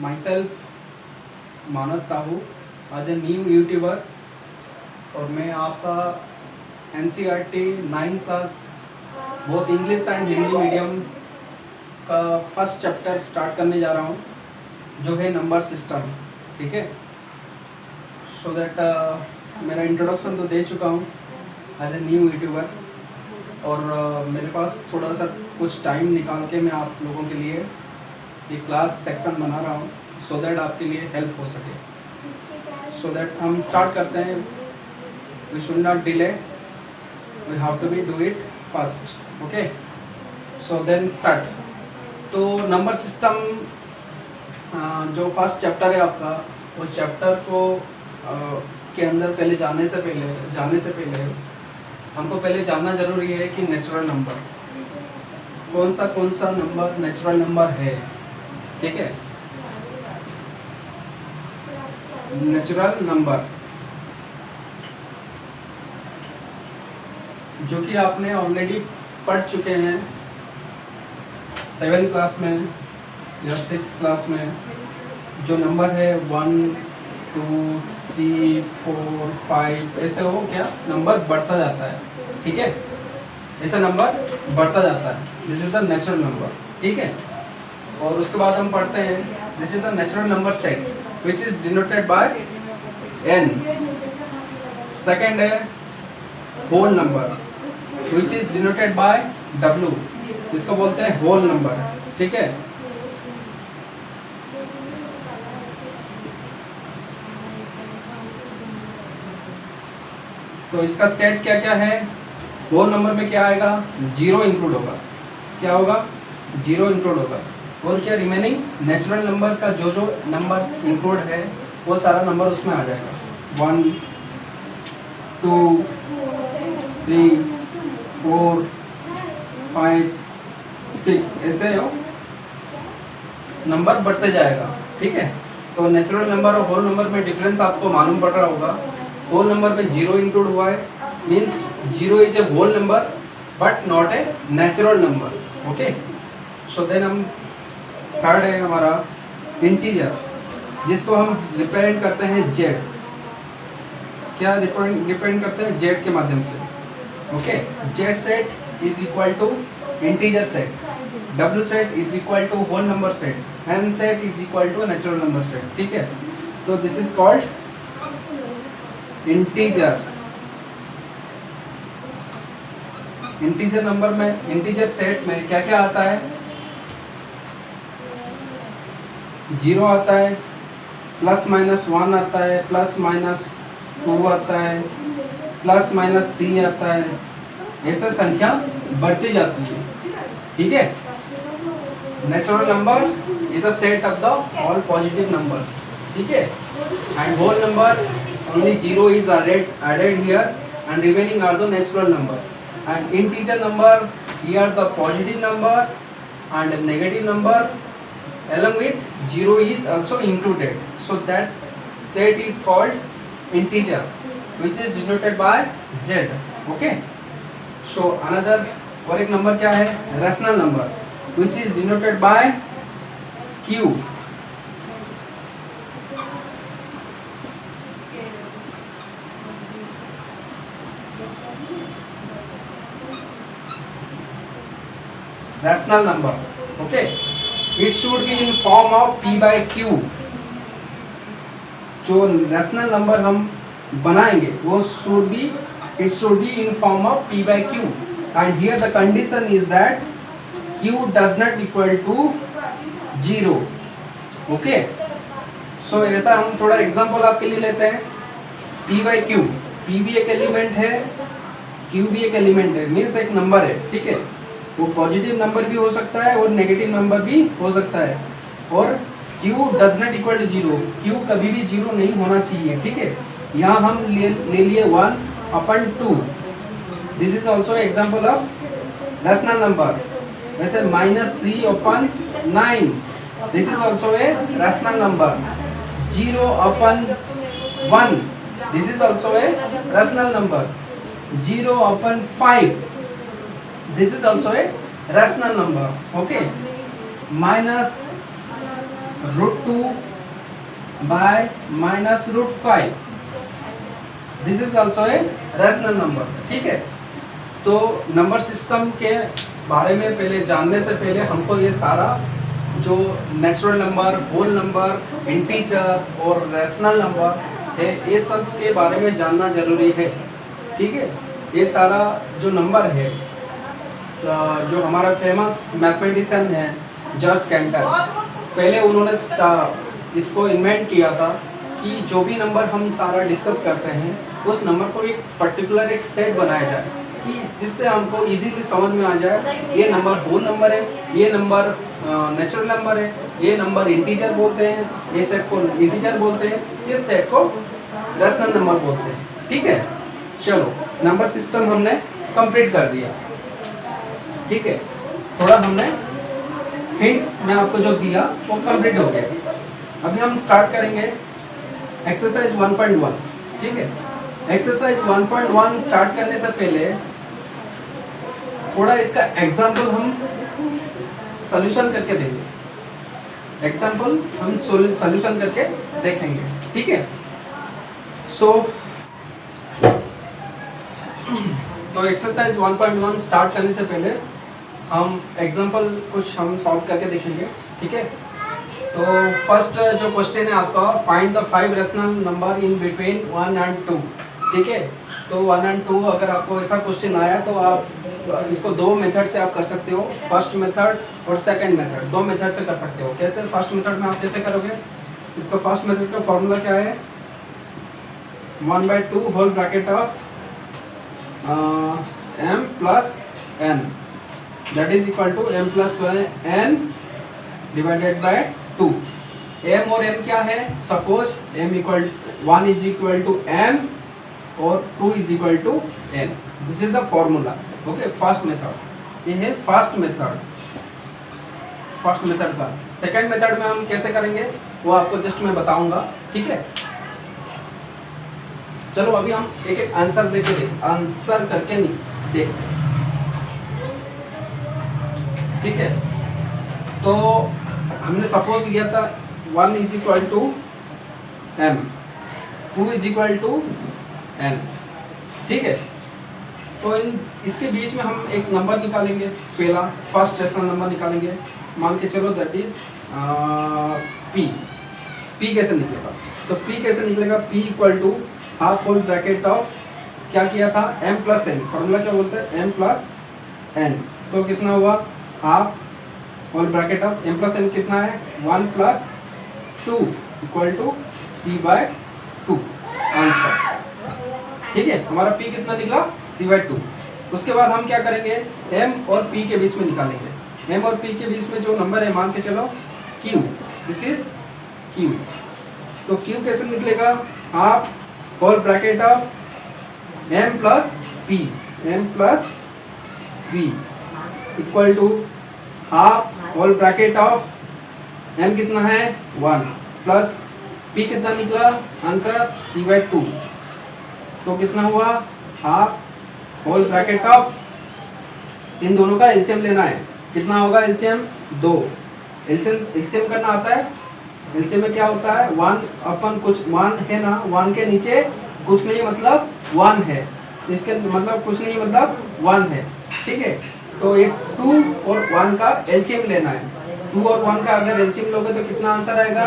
myself Manas Sahu as a new YouTuber, और मैं आपका NCERT 9th class both English and Hindi medium का फर्स्ट चैप्टर स्टार्ट करने जा रहा हूँ, जो है नंबर सिस्टम। ठीक है, सो दैट मेरा इंट्रोडक्शन तो दे चुका हूँ एज ए न्यू यूट्यूबर, और मेरे पास थोड़ा सा कुछ टाइम निकाल के मैं आप लोगों के लिए एक क्लास सेक्शन बना रहा हूँ, सो दैट आपके लिए हेल्प हो सके। सो दैट हम स्टार्ट करते हैं। We should not delay, we have to be do it fast. Okay, so then start. तो नंबर सिस्टम जो फर्स्ट चैप्टर है आपका, वो चैप्टर को के अंदर पहले जाने से पहले हमको पहले जानना जरूरी है कि नेचुरल नंबर कौन सा नंबर नेचुरल नंबर है। ठीक है, नेचुरल नंबर जो कि आपने ऑलरेडी पढ़ चुके हैं 7th क्लास में या 6th क्लास में। जो नंबर है 1 2 3 4 5 ऐसे हो क्या नंबर बढ़ता जाता है। ठीक है, ऐसा नंबर बढ़ता जाता है, this is the natural number. ठीक है, और उसके बाद हम पढ़ते हैं this is the natural number set which is denoted by n। Second है whole number which is denoted by w, इसको बोलते हैं होल नंबर। ठीक है, तो इसका सेट क्या क्या है। होल नंबर में क्या आएगा, जीरो इंक्लूड होगा। क्या होगा, जीरो इंक्लूड होगा। और क्या रिमेनिंग नेचुरल नंबर का जो नंबर इंक्लूड है वो सारा नंबर उसमें आ जाएगा। 1 2 3 4 5 6 ऐसे हो नंबर बढ़ते जाएगा। ठीक है, तो नेचुरल नंबर और होल नंबर में डिफरेंस आपको मालूम पड़ रहा होगा। होल नंबर में जीरो इंक्लूड हुआ है, means zero is a whole number but not a natural number. Okay, so then हम थर्ड है हमारा इंटीजर, जिसको हम रिप्रेजेंट करते हैं जेड। क्या रिप्रेजेंट करते हैं, जेड के माध्यम से। Okay, Z set is equal to integer set, W set is equal to whole number set, N set is equal to natural number set. ठीक है, तो this is called integer. Integer number में, integer set में क्या क्या आता है, zero आता है, प्लस माइनस 1 आता है, प्लस माइनस 2 आता है, प्लस माइनस 3 आता है। ऐसे संख्या बढ़ती जाती है। ठीक है, natural number is the set of the all positive numbers. ठीक है, and whole number only zero is added here and remaining are the natural number, and integer number here the positive number and negative number along with zero is also included, so that set is called integer which is denoted by z. Okay, so another और एक number क्या है, rational number which is denoted by q. Rational number, okay, it should be in form of p by q. जो rational number हम बनाएंगे वो it should be in form of p by q, and here the condition is that q does not equal to 0. okay, so ऐसा हम थोड़ा example आपके लिए लेते हैं। p by q, p भी एक एलिमेंट है, q भी एक एलिमेंट है, मीन्स एक नंबर है। ठीक है, वो पॉजिटिव नंबर भी हो सकता है और नेगेटिव नंबर भी हो सकता है, और q does not equal to 0, q कभी भी 0 नहीं होना चाहिए। ठीक है, यहाँ हम ले लिए 1/2, this is also example of rational number. वैसे -3/9, this is also a rational number. 0/1, this is also a rational number. 0/5, this is also a rational number. Okay, √2 by -√5, this is also a rational number. ठीक है, तो number system के बारे में पहले जानने से पहले हमको ये सारा जो natural number, whole number, integer और रैशनल नंबर है, ये सब के बारे में जानना जरूरी है। ठीक है, ये सारा जो नंबर है, जो हमारा फेमस मैथमेटिशियन है जॉर्ज कैंटर, पहले उन्होंने इसको इन्वेंट किया था कि जो भी नंबर हम सारा डिस्कस करते हैं उस नंबर को एक पर्टिकुलर एक सेट बनाया जाए कि जिससे हमको इजीली समझ में आ जाए ये नंबर होल नंबर है, ये नंबर नेचुरल नंबर है, ये नंबर इंटीजर बोलते हैं, ये सेट को इंटीजर बोलते हैं, इस सेट को रैशनल नंबर बोलते हैं। ठीक है, चलो नंबर सिस्टम हमने कंप्लीट कर दिया। ठीक है, थोड़ा हमने हिंट्स में आपको जो दिया वो कंप्लीट हो गया। अभी हम स्टार्ट करेंगे एक्सरसाइज 1.1। ठीक है, एक्सरसाइज 1.1 स्टार्ट करने से पहले थोड़ा इसका एग्जाम्पल हम सॉल्यूशन करके देंगे। एग्जाम्पल हम सॉल्यूशन करके देखेंगे। ठीक है, तो एक्सरसाइज 1.1 स्टार्ट करने से पहले हम एग्जाम्पल कुछ हम सॉल्व करके देखेंगे। ठीक है, तो फर्स्ट जो क्वेश्चन है आपका, find the 5 rational number in between 1 and 2। ठीक है, तो 1 and 2 अगर आपको ऐसा क्वेश्चन आया तो आप इसको दो मेथड से आप कर सकते हो, फर्स्ट मेथड और सेकंड मेथड, दो मेथड से कर सकते हो। कैसे? फर्स्ट मेथड में आप कैसे करोगे? इसका फर्स्ट मेथड का फॉर्मूला क्या है? 1/2 whole bracket of m plus n that is equal to m plus n divided by 2। m और n क्या है? Suppose m equal 1 is equal to m और 2 is equal to n। This is the formula. Okay, first method ये है first method का। Second method में हम कैसे करेंगे वो आपको जस्ट मैं बताऊंगा। ठीक है, चलो अभी हम एक एक आंसर आंसर करके नहीं देखते। ठीक है, तो हमने सपोज लिया था 1 is equal to m, 2 is equal to n। ठीक है, तो इसके बीच में हम एक नंबर निकालेंगे, पहला फर्स्ट रैशनल नंबर निकालेंगे। मान के चलो दैट इज p कैसे निकलेगा? तो p कैसे निकलेगा? p equal to half whole bracket of क्या किया था? m plus n। फॉर्मूला क्या बोलते हैं? m plus n। तो कितना हुआ? Half whole bracket of m plus n कितना है? 1 plus 2 equal to p/2 answer. ठीक है, हमारा p कितना निकला? 3/2। उसके बाद हम क्या करेंगे? m और p के बीच में निकालेंगे। m और p के बीच में जो नंबर है मान के चलो q, दिस इज q। तो q कैसे निकलेगा? Half whole bracket of m plus p equal to half whole bracket of m कितना है? 1 प्लस p कितना निकला? आंसर 3/2। तो कितना हुआ? हाफ होल ब्रैकेट ऑफ इन दोनों का एलसीएम लेना है। कितना होगा एलसीएम? 2। एलसीएम करना आता है? एलसीएम में क्या होता है? 1 अपन कुछ 1 है ना, 1 के नीचे कुछ नहीं मतलब 1 है, इसके मतलब कुछ नहीं मतलब 1 है। ठीक है, तो एक 2 और 1 का एलसीएम लेना है। 2 और 1 का अगर एलसीएम लोगे तो कितना आंसर आएगा?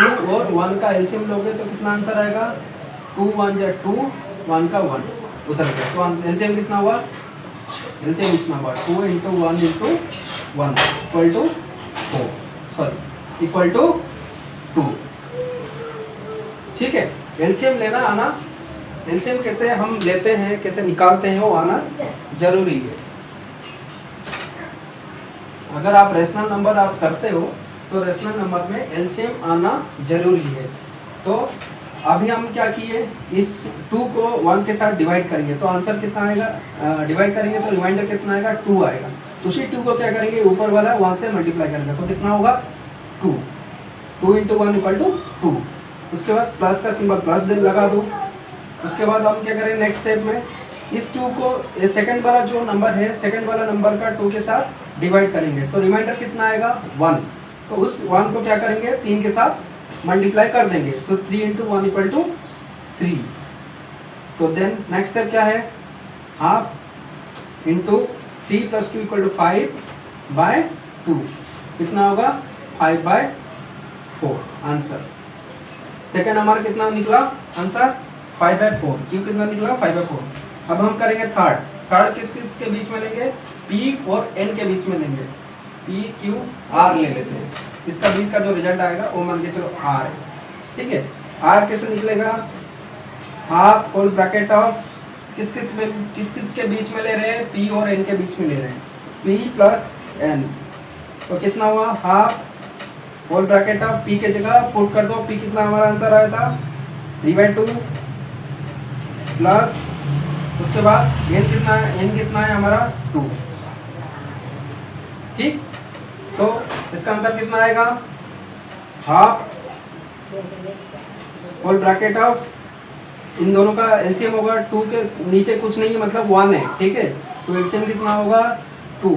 2 और 1 का एलसीएम लोगे तो कितना आंसर आएगा? 2 1 जा 2, 1 का 1 उधर गया। तो एलसीएम कितना हुआ? एलसीएम कितना हुआ? 2 × 1 × 1 equal to 4, sorry equal to 2। ठीक है, एलसीएम लेना आना, एलसीएम कैसे हम लेते हैं, कैसे निकालते हैं वो आना जरूरी है। अगर आप रैशनल नंबर आप करते हो तो रैशनल नंबर में एलसीएम आना जरूरी है। तो अभी हम क्या किए? इस 2 को 1 के साथ डिवाइड करेंगे तो आंसर कितना आएगा? डिवाइड करेंगे तो रिमाइंडर कितना आएगा? 2 आएगा। उसी 2 को क्या करेंगे? ऊपर वाला 1 से मल्टीप्लाई करेंगे तो कितना होगा? 2 × 1 इक्वल टू 2। उसके बाद प्लस का सिंबल प्लस लगा दो। उसके बाद हम क्या करें नेक्स्ट स्टेप में? इस 2 को सेकंड वाला जो नंबर है, सेकंड वाला नंबर का 2 के साथ डिवाइड करेंगे तो रिमाइंडर कितना आएगा? 1। तो उस 1 को क्या करेंगे 3 के साथ मल्टीप्लाई कर देंगे, तो 3 इंटू 1 इक्वल टू 3। तो देन नेक्स्ट स्टेप क्या है, half into 3 plus 2 equal to 5/2, कितना होगा 5/4 आंसर। सेकेंड हमारा कितना निकला आंसर 5/4, क्यों कितना निकला 5/4। अब हम करेंगे थर्ड किस किस के बीच में लेंगे, P और N के बीच में लेंगे, P Q R ले लेते हैं। इसका बीच का जो रिजल्ट आएगा वो मान के चलो R है, ठीक है। R कैसे निकलेगा, हाफ होल ब्रैकेट ऑफ किस किस के बीच में ले रहे हैं, P और N के बीच में ले रहे हैं, P प्लस N। तो कितना हुआ, half whole bracket of P के जगह पुट कर दो, P कितना हमारा आंसर आया था 3/2 प्लस उसके बाद n कितना है हमारा 2, ठीक। तो इसका आंसर कितना आएगा, हाफ होल ब्रैकेट ऑफ, इन दोनों का एलसीएम होगा 2 के नीचे कुछ नहीं है मतलब 1 है, ठीक है। तो एलसीएम कितना होगा 2।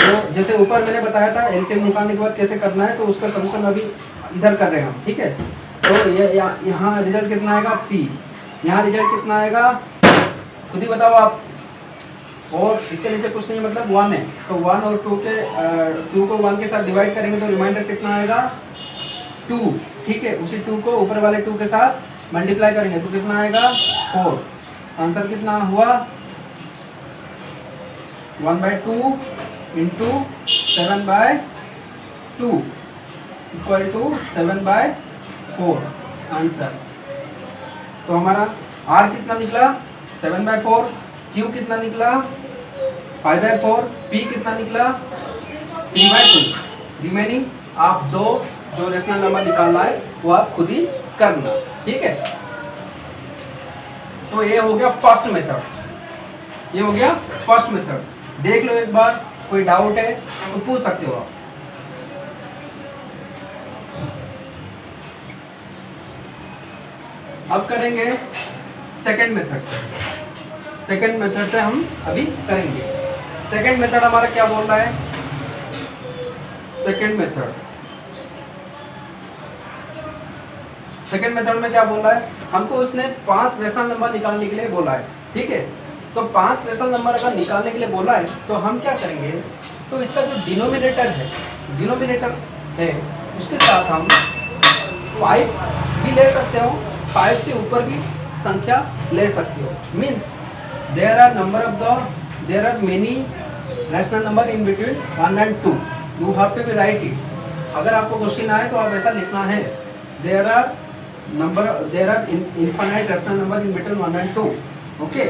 तो जैसे ऊपर मैंने बताया था एलसीएम निकालने के बाद कैसे करना है, तो उसका सॉल्यूशन अभी इधर कर रहे हैं हम, ठीक है। तो यहाँ रिजल्ट कितना आएगा 3, यहाँ रिजल्ट कितना आएगा खुद ही बताओ आप, और इसके नीचे कुछ नहीं मतलब 1 है। तो 1 और 2 को 1 के साथ डिवाइड करेंगे तो रिमाइंडर कितना आएगा 2, ठीक है। उसी 2 को ऊपर वाले 2 के साथ मल्टीप्लाई करेंगे तो कितना आएगा 4। आंसर कितना हुआ 1/2 इंटू 7/2 इक्वल टू 7/4 आंसर। तो हमारा R कितना निकला 7/4, Q कितना निकला 5/4, P कितना निकला 3/2। रिमेनिंग आप दो जो रेशनल नंबर निकालना है वो आप खुद ही करना, ठीक है। तो ये हो गया फर्स्ट मेथड, ये हो गया फर्स्ट मेथड। देख लो एक बार, कोई डाउट है तो पूछ सकते हो आप। अब करेंगे सेकंड मेथड से, सेकंड मेथड से हम अभी करेंगे। सेकंड मेथड हमारा क्या बोल रहा है, सेकंड मेथड में क्या बोल रहा है, हमको उसने 5 रेशनल नंबर निकालने के लिए बोला है, ठीक है। तो 5 रेशनल नंबर अगर निकालने के लिए बोला है तो हम क्या करेंगे, तो इसका जो डिनोमिनेटर है उसके साथ हम 5 भी ले सकते हो, 5 से ऊपर भी संख्या ले सकते हो। Means there are many rational number in between 1 and 2, you have to be write it. अगर आपको क्वेश्चन आए तो आप ऐसा लिखना है, there are infinite rational number in between 1 and 2, okay।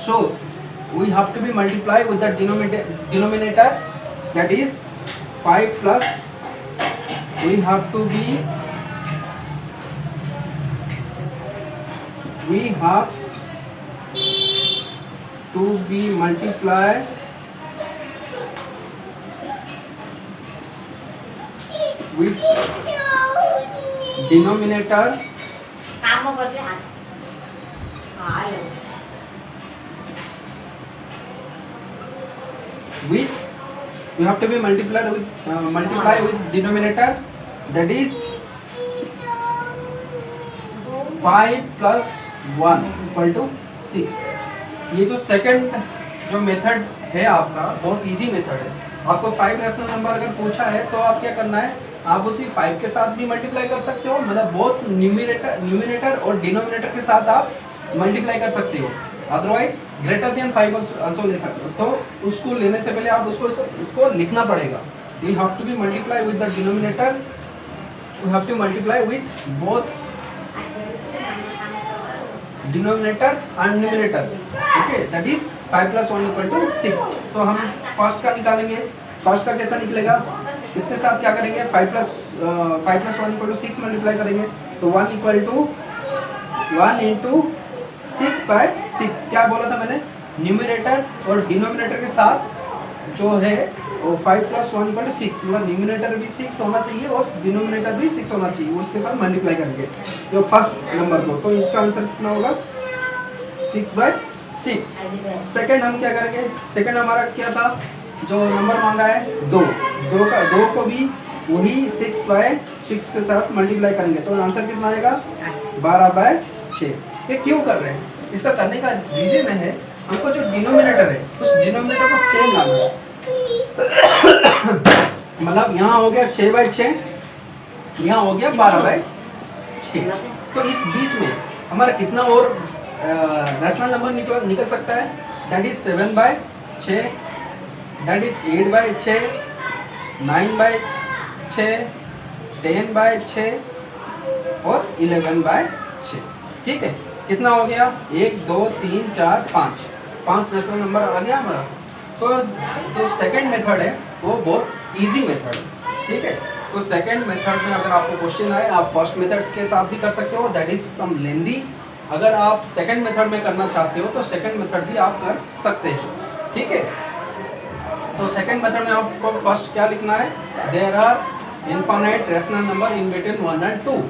So we have to be multiply with the denominator, that is 5 plus we have to be multiply with denominator with, you have to be multiply with denominator, that is 5 plus 1 equal to 6। ये जो second जो method है आपका बहुत easy method है। आपको 5 rational number अगर पूछा है तो आप क्या करना है, आप उसी 5 के साथ भी मल्टीप्लाई कर सकते हो, मतलब बहुत न्यूमिनेटर और डिनोमिनेटर के साथ आप मल्टीप्लाई कर सकते हो। अदरवाइज ग्रेटर देन 5 आंसर ले सकते हो। तो उसको लेने से पहले आप इसको लिखना पड़ेगा। We have to be multiply with the denominator, we have to multiply with both denominator and numerator, okay. That is 5 plus 1 equal to 6। तो हम फर्स्ट का निकालेंगे, फर्स्ट का कैसा निकलेगा, इसके साथ क्या करेंगे 5 plus 1 equal to 6 मल्टीप्लाई करेंगे, तो 1 equal to 1 into 6/6। क्या बोला था मैंने, न्यूमिनेटर और डिनोमिनेटर के साथ जो है वो 5 plus 1 equal to 6, मतलब न्यूमिनेटर भी 6 होना चाहिए और डिनोमिनेटर भी 6 होना चाहिए, उसके साथ मल्टीप्लाई करेंगे जो फर्स्ट नंबर को। तो इसका आंसर कितना होगा 6/6। सेकंड हम क्या करेंगे, सेकंड हमारा क्या था जो नंबर मांगा है 2, 2 को भी वही 6/6 के साथ मल्टीप्लाई करेंगे तो आंसर कितना आएगा 12/6। ये क्यों कर रहे हैं, इसका करने का रीजन है हमको जो डिनोमिनेटर है उस डिनोमिनेटर को सेम लाना है। मतलब यहाँ हो गया 6/6, यहाँ हो गया 12/6। तो इस बीच में हमारा कितना और रैशनल नंबर निकल सकता है, दैट इज 7/6, दैट इज 8/6, 9/6, 10/6 और 11/6। ठीक है, कितना हो गया 1 2 3 4 5 रैशनल नंबर आ गया हमारा। तो जो सेकंड मेथड है वो बहुत इजी मेथड है। ठीक है, तो सेकंड मेथड में अगर आपको क्वेश्चन आए आप फर्स्ट मेथड के साथ भी कर सकते हो, दैट इज सम लेंदी। अगर आप सेकंड मेथड में करना चाहते हो तो सेकंड मेथड भी आप कर सकते हैं। ठीक है, तो सेकंड मेथड में आपको फर्स्ट क्या लिखना है, there are infinite rational number in between 1 and 2।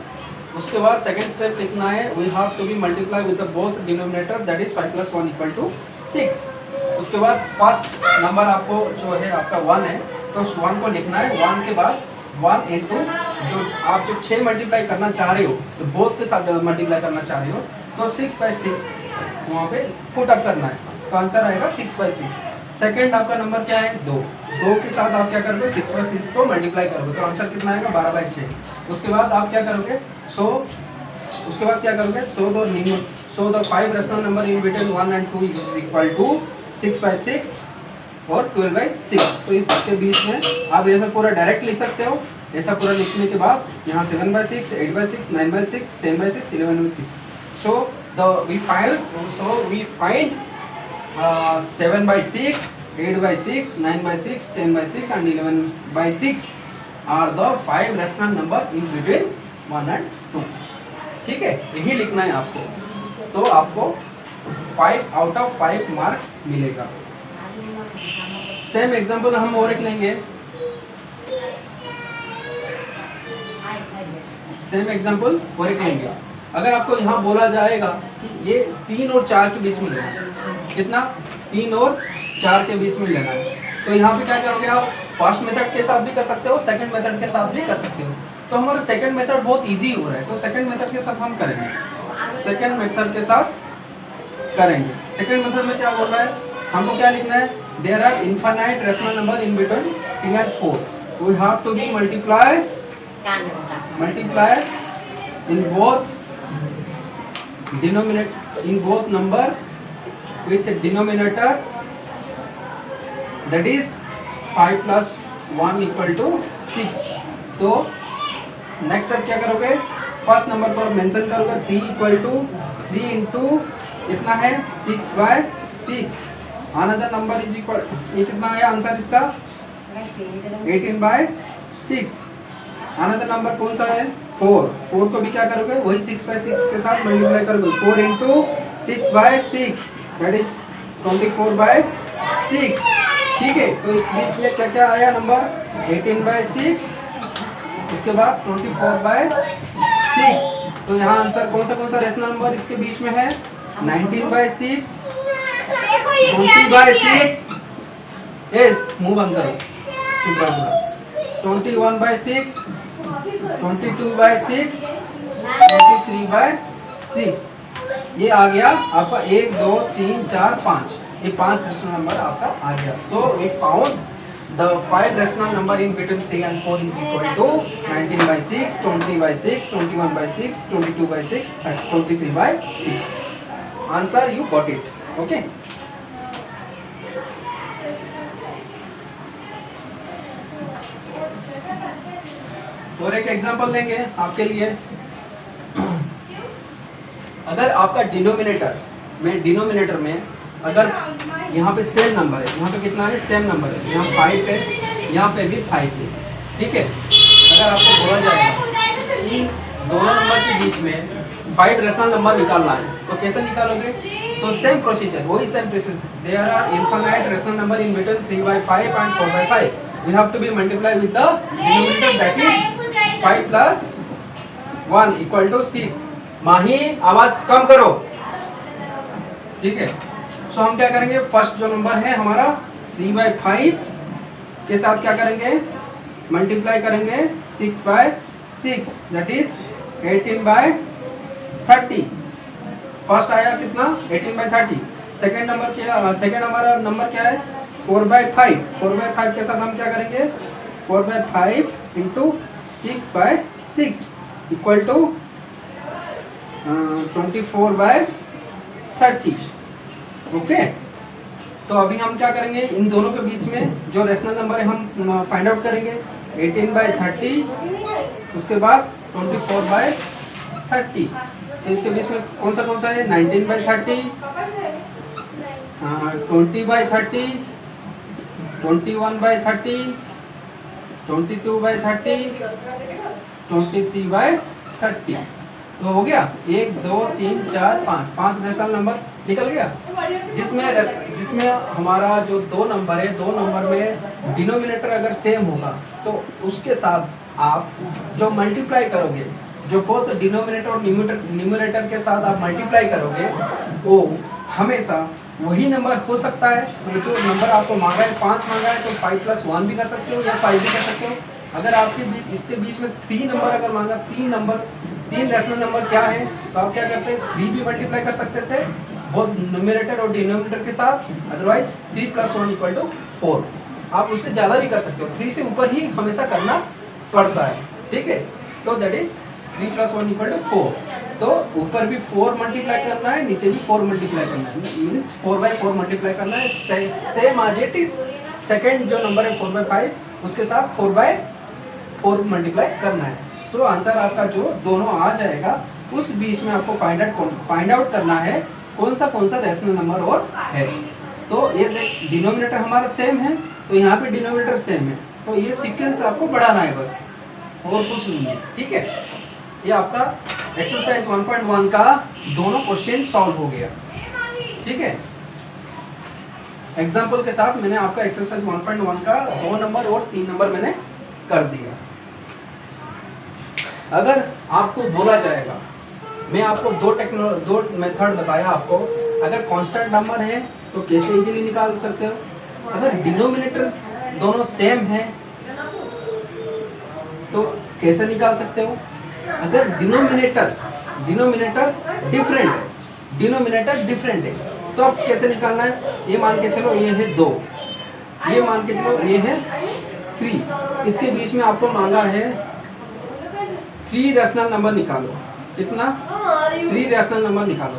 उसके बाद सेकंड स्टेप लिखना है, we have to be multiply with the both denominator, that is 5 + 1 = 6। उसके बाद फर्स्ट नंबर आपको जो है आपका 1 है तो उस 1 को लिखना है, 1 के बाद 1 into जो आप जो 6 मल्टीप्लाई करना चाह रहे हो तो बोथ के साथ मल्टीप्लाई करना चाह रहे हो तो 6/6 वहाँ पे पुट अप करना है, तो आंसर आएगा 6/6। सेकंड आपका नंबर क्या है 2 के साथ आप क्या करोगे 6/6 को मल्टीप्लाई करोगे तो आंसर कितना आएगा 12/6। उसके बाद आप क्या करोगे उसके बाद क्या करोगे so the 5 rational number in between 1 and 2 is equal to 6/6 और 12/6। तो इसके बीच में आप ऐसा पूरा डायरेक्ट लिख सकते हो। ऐसा पूरा लिखने के बाद यहाँ 7/6, 8/6, 9/6, 10/6, 11/6। we find 7/6, 8/6, 9/6, 10/6 and 11/6 are the 5 rational number in between 1 and 2। ठीक है, यही लिखना है आपको, तो आपको 5 out of 5 मार्क मिलेगा। सेम एग्जांपल हम और एक लेंगे, अगर आपको यहाँ बोला जाएगा कि ये 3 और 4 के बीच में लेना है, कितना 3 और 4 के बीच में लेना है, तो यहाँ पे क्या करोगे आप फर्स्ट मेथड के साथ भी कर सकते हो, सेकंड मेथड के साथ भी कर सकते हो। तो हमारा सेकंड मेथड बहुत इजी हो रहा है तो सेकंड मेथड के साथ हम करेंगे, सेकंड मेथड में क्या बोल रहा है, हमको क्या लिखना है, there are infinite rational number in between 3 and 4, we have to be multiply in both number with denominator, that is 5 + 1 = 6। तो नेक्स्ट स्टेप क्या करोगे, फर्स्ट नंबर पर मेंशन करोगे 3 into कितना है 6/6। अनदर नंबर इज इक्वल, ये कितना आया आंसर इसका 18/6। अनदर नंबर कौन सा है 4 को भी क्या करोगे वही 6/6 के साथ मल्टीप्लाई करोगे, 4 into 6/6 दैट इज 24/6। ठीक है, तो इस बीच में क्या क्या आया नंबर 18/6, उसके बाद 24/6। तो यहाँ आंसर कौन सा रैशनल नंबर इसके बीच में है 19/6, 20/6, मुंह बंद करो, चुप रहो, 21/6, 22/6, 23/6। ये आ गया आपका 1 2 3 4 5, ये 5 रैशनल नंबर आपका आ गया। So we found the 5 rational number in between 3 and 4 is equal to 19/6, 20/6, 21/6, 22/6 and 23/6। Answer you got it, okay? और एक एग्जांपल लेंगे आपके लिए। अगर आपका डिनोमिनेटर में अगर यहाँ पे सेम नंबर है, यहाँ पे कितना है सेम नंबर है, यहाँ 5 है, यहाँ पे भी 5 है। ठीक है, अगर आपको बोला जाएगा इन दोनों नंबर के बीच में 5 रैशनल नंबर निकालना है तो कैसे निकालोगे, तो सेम प्रोसीजर, वही same procedure, there are infinite rational number in between 3/5 and 4/5, we have to be multiply with the denominator that is 5 + 1 = 6। Mahi आवाज कम करो। ठीक है, सो हम क्या करेंगे, फर्स्ट जो नंबर है हमारा 3/5 के साथ क्या करेंगे, मल्टीप्लाई करेंगे 6/6, दैट इज 18/30। फर्स्ट आया कितना, 18/30। सेकेंड नंबर क्या, सेकेंड हमारा नंबर क्या है, 4/5। 4/5 के साथ हम क्या करेंगे, 4/5 इंटू 6/6 इक्वल टू 24/30। ओके, तो अभी हम क्या करेंगे, इन दोनों के बीच में जो रेशनल नंबर है हम फाइंड आउट करेंगे। 18/30 उसके बाद 24/30, तो इसके बीच में कौन सा है, 19/30, 20/30, 21/30, 22/30, 23/30। तो हो गया 1 2 3 4 5 रेशनल नंबर निकल गया, जिसमें हमारा जो दो नंबर है, दो नंबर में डिनोमिनेटर अगर सेम होगा तो उसके साथ आप जो मल्टीप्लाई करोगे, जो बोथ डिनोमिनेटर और न्यूमरेटर के साथ आप मल्टीप्लाई करोगे, वो हमेशा वही नंबर हो सकता है। जो नंबर आपको मांगा है 5 मांगा है तो 5+1 भी कर सकते हो या 5 भी कर सकते हो। अगर आपके बीच इसके बीच में 3 नंबर अगर मांगा, 3 रेशनल नंबर क्या है, तो आप क्या करते हैं, 3 भी मल्टीप्लाई कर सकते थे बोथ न्यूमरेटर और डिनोमिनेटर के साथ, अदरवाइज 3+1 = 4। आप उससे ज़्यादा भी कर सकते हो, 3 से ऊपर ही हमेशा करना पड़ता है, ठीक है। तो दैट इज 3+1 = 4। तो ऊपर भी 4 मल्टीप्लाई करना है, नीचे भी 4 मल्टीप्लाई करना है, मीन्स 4/4 मल्टीप्लाई करना है, same as it is. Second जो नंबर है 4/5 उसके साथ 4/4 मल्टीप्लाई करना है। तो आंसर आपका जो दोनों आ जाएगा, उस बीच में आपको फाइंड आउट करना है कौन सा रेशनल नंबर और है। तो ये डिनोमिनेटर हमारा सेम है, तो यहाँ पे डिनोमिनेटर सेम है, तो ये सीक्वेंस आपको बढ़ाना है बस, और कुछ नहीं है, ठीक है। ये आपका एक्सरसाइज 1.1 का दोनों क्वेश्चन सॉल्व हो गया, ठीक है। एग्जाम्पल के साथ मैंने आपका एक्सरसाइज 1.1 का 2 नंबर और 3 नंबर मैंने कर दिया। अगर आपको बोला जाएगा, मैं आपको दो मेथड बताया आपको, अगर कांस्टेंट नंबर है तो कैसे इजीली निकाल सकते हो, अगर डिनोमिनेटर दोनों सेम है तो कैसे निकाल सकते हो, अगर डिनोमिनेटर डिफरेंट है तो अब कैसे निकालना है। ये मान के चलो ये है 2, ये मान के चलो ये है 3, इसके बीच में आपको मांगा है 3 रेशनल नंबर निकालो। कितना, 3 रेशनल नंबर निकालो।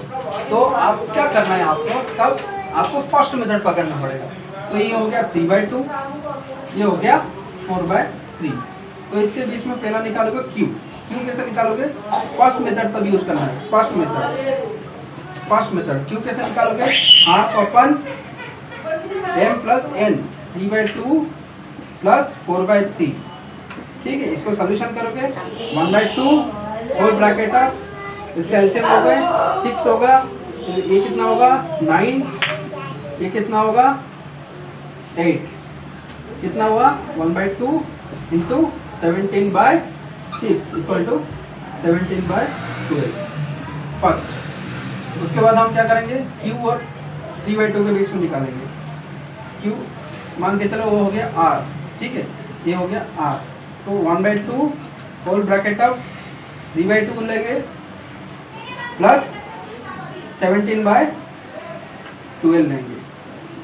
तो आप क्या करना है, तब आपको फर्स्ट मेथड पकड़ना पड़ेगा। तो ये हो गया 3/2, ये हो गया 4/3। तो इसके बीच में पहला निकालोगे क्यू कैसे निकालोगे, फर्स्ट मेथड तब यूज करना है। फर्स्ट मेथड क्यू कैसे निकालोगे, r/m+n 3/2 + 4/3, ठीक है। इसको सॉल्यूशन करोगे 1/2 होल ब्रैकेट ऑफ, इसका एलसीएम हो गए 6 होगा, ये कितना होगा 9, ये कितना होगा 8, कितना हुआ 1/2 इंटू 17/6 = 17/12 फर्स्ट। उसके बाद हम क्या करेंगे, क्यू और 3/2 के बीच में निकालेंगे। क्यू मान के चलो वो हो गया r, ठीक है, ये हो गया r। तो 1/2 होल ब्रैकेट ऑफ 3/2 लेंगे प्लस 17/12 लेंगे,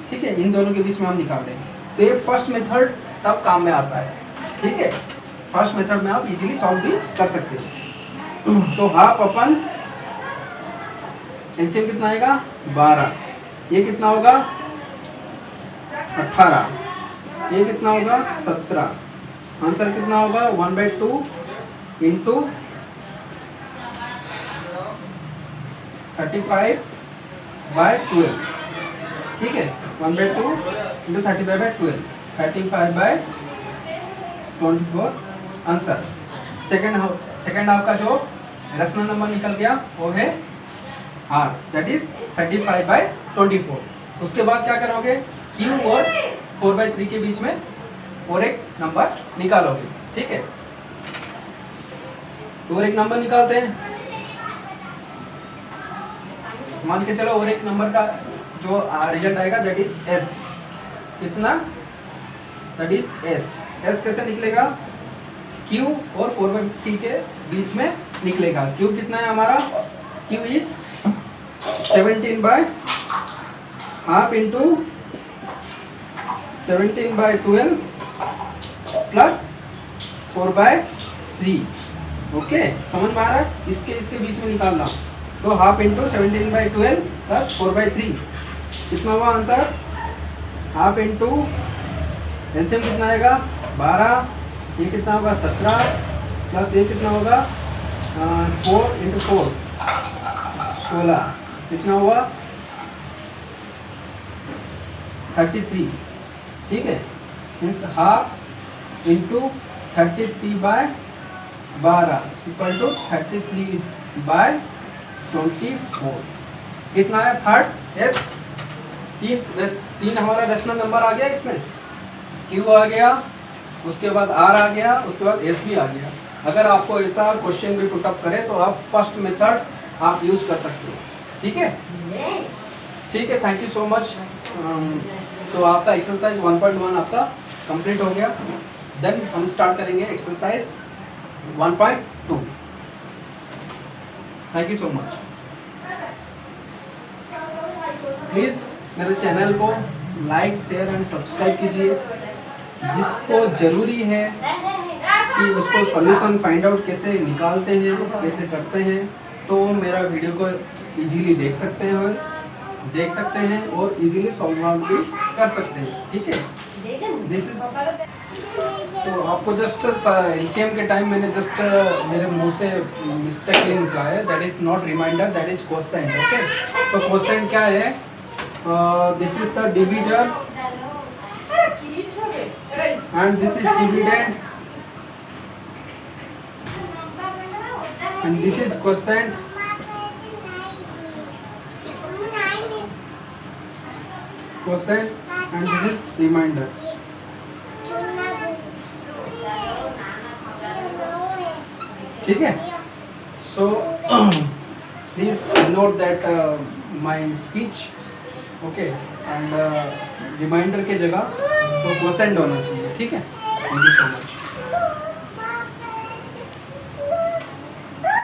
ठीक है। इन दोनों के बीच में हम निकाल देंगे। तो ये फर्स्ट मेथड तब काम में आता है, ठीक है। फर्स्ट मेथड में आप इजीली सॉल्व भी कर सकते हो। तो हाफ अपन एलसीएम कितना आएगा 12, ये कितना होगा 18, ये कितना होगा 17, आंसर कितना होगा 1/2 इंटू 35/12, ठीक है। 1/2 इंटू 35/12, 35/24 आंसर। सेकेंड आपका जो रेशनल नंबर निकल गया वो है r, दैट इज 35/24। उसके बाद क्या करोगे, q और 4/3 के बीच में और एक नंबर निकालोगे, ठीक है। तो और एक नंबर निकालते हैं, मान के चलो और एक नंबर का जो रिजल्ट आएगा दैट इज s, कितना दैट इज एस। एस कैसे निकलेगा? क्यू और 4/3 के बीच में निकलेगा। क्यू कितना है हमारा? Q is 17/2 into 17/12 plus 4/3। Okay, समझ में आ रहा है? इसके बीच में निकालना, तो हाफ इंटू 17/12 प्लस 4/3 कितना हुआ आंसर? हाफ इंटू एलसीएम कितना आएगा? 12, ये कितना होगा? 17 प्लस ये कितना होगा? 4 इंटू 4 16, कितना हुआ? 33। ठीक है, means half into 33/12 equal to 33/24। कितना है? Third S. तीन हमारा 10वां नंबर आ गया इसमें। क्यू आ गया, उसके बाद आर आ गया, उसके बाद एस भी आ गया। अगर आपको ऐसा क्वेश्चन भी पुटअप करे तो आप फर्स्ट मेथड आप यूज कर सकते हो। ठीक है, ठीक है, थैंक यू सो मच। तो आपका एक्सरसाइज 1.1 आपका कंप्लीट हो गया। देन हम स्टार्ट करेंगे exercise 1.2। Thank you so much. Please मेरे चैनल को लाइक, शेयर एंड सब्सक्राइब कीजिए। जिसको ज़रूरी है कि उसको सॉल्यूशन फाइंड आउट कैसे निकालते हैं, कैसे करते हैं, तो मेरा वीडियो को इजीली देख सकते हैं और इजीली सॉल्व आउट भी कर सकते हैं। ठीक है, दिस इज। तो आपको जस्ट एलसीएम के टाइम मैंने जस्ट मेरे मुंह से मिस्टेकली निकला है, that is not reminder, that is quotient. Okay, तो क्वोशेंट क्या है? This is the division and this is dividend and this is quotient and this is remainder. ठीक है, so please note that my speech, okay, and reminder के जगह तो quotient होना चाहिए। ठीक है, थैंक यू सो मच।